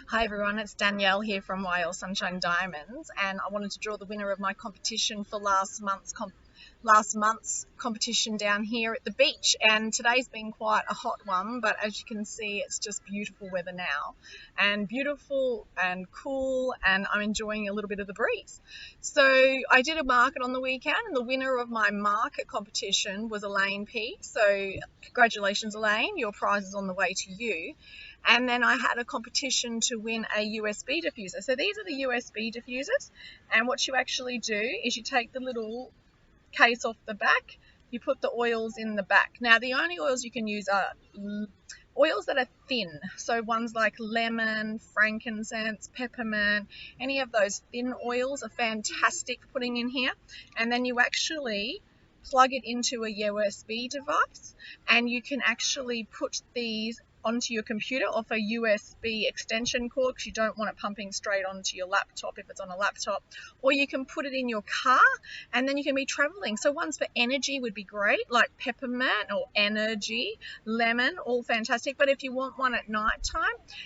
Hi everyone, it's Danielle here from YL Sunshine Diamonds, and I wanted to draw the winner of my competition for last month's competition down here at the beach. And today's been quite a hot one, but as you can see, it's just beautiful weather now, and beautiful and cool, and I'm enjoying a little bit of the breeze. So I did a market on the weekend, and the winner of my market competition was Elaine P. So congratulations, Elaine, your prize is on the way to you. And then I had a competition to win a USB diffuser. So these are the USB diffusers, and what you actually do is you take the little case off the back, you put the oils in the back. Now the only oils you can use are oils that are thin, so ones like lemon, frankincense, peppermint, any of those thin oils are fantastic for putting in here. And then you actually plug it into a USB device, and you can actually put these onto your computer off a USB extension cord, because you don't want it pumping straight onto your laptop if it's on a laptop. Or you can put it in your car, and then you can be traveling. So ones for energy would be great, like peppermint or energy, lemon, all fantastic. But if you want one at night time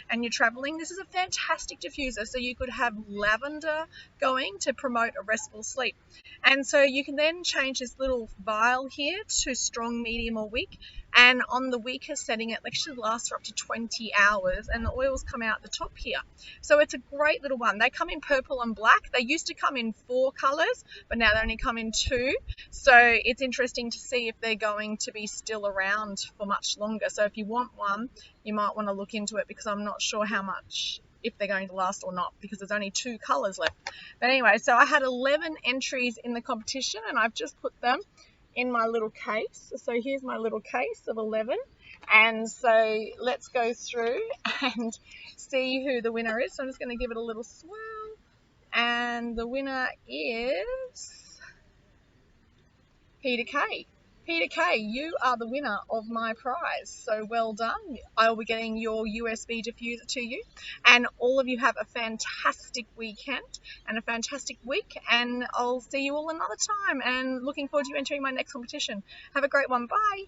and you're traveling, this is a fantastic diffuser. So you could have lavender going to promote a restful sleep. And so you can then change this little vial here to strong, medium or weak. And on the weakest setting, it actually lasts for up to 20 hours, and the oils come out the top here. So it's a great little one. They come in purple and black. They used to come in 4 colors, but now they only come in 2. So it's interesting to see if they're going to be still around for much longer. So if you want one, you might want to look into it, because I'm not sure how much, if they're going to last or not, because there's only 2 colors left. But anyway, so I had 11 entries in the competition, and I've just put them in my little case. So here's my little case of 11, and so let's go through and see who the winner is. So I'm just going to give it a little swirl, and the winner is Peter K. Peter K, you are the winner of my prize, so well done. I will be getting your USB diffuser to you, and all of you have a fantastic weekend and a fantastic week, and I'll see you all another time, and looking forward to you entering my next competition. Have a great one. Bye.